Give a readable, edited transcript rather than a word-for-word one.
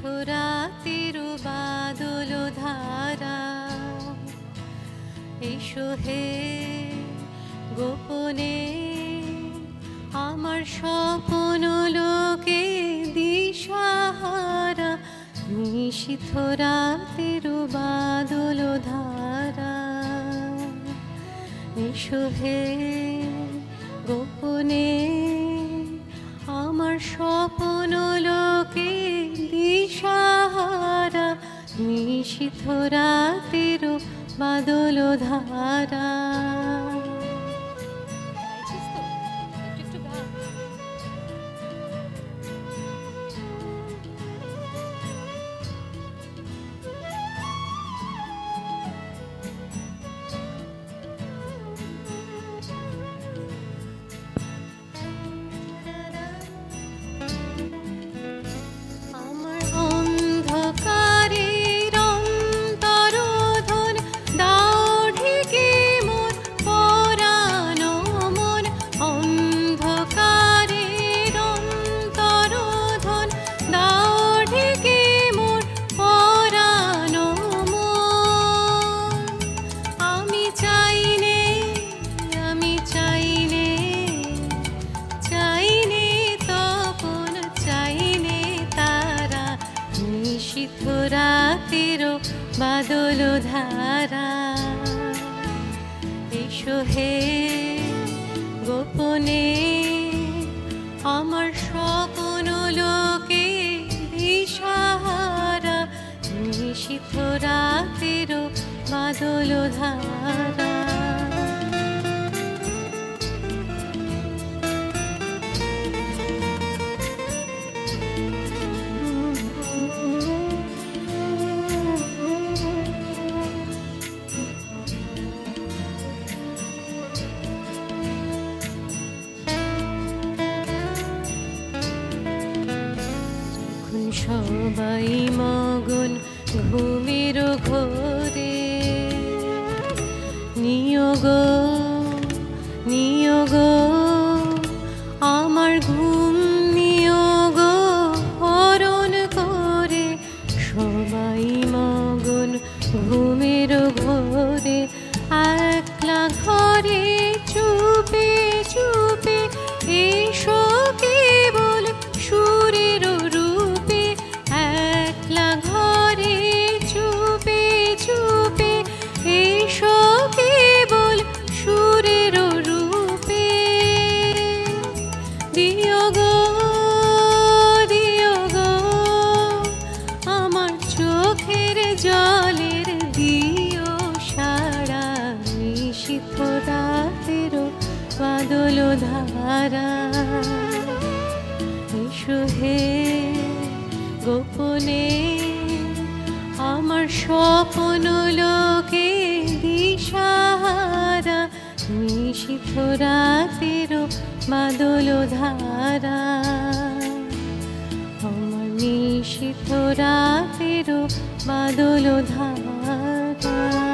রাতের বাদল ধারা, এসো হে গোপনে আমার স্বপ্ন লোকে দিশাহারা। নিশীথ রাতের বাদল ধারা, এসো হে গোপনে আমার স্বপ্ন লোকে দিশাহারা। নিশীথ রাতের বাদল ধারা। নিশীথ রাতের বাদল ধারা, এসো হে গোপনে আমার স্বপ্ন লোকে দিশাহারা। নিশীথ রাতের বাদল ধারা। সবাই মগন ঘুমের ঘোরে, নিয়োগ নিয়োগ আমার ঘুম নিয়োগ হরণ করে। সবাই মগন ঘুমের ঘোরে, একলা ঘরে চুপে চুপে এসো কেবল সুরের রূপে। একলা ঘরে চুপে চুপে এসো কেবল সুরের রূপে। দিও গো দিও গো আমার চোখের জলের দিও সারা। নিশীথ রাতের বাদল ধারা, এসো হে গোপনে আমার স্বপ্ন লোকে দিশাহারা। নিশীথ রাতের বাদল ধারা, আমার নিশীথ রাতের বাদল ধারা।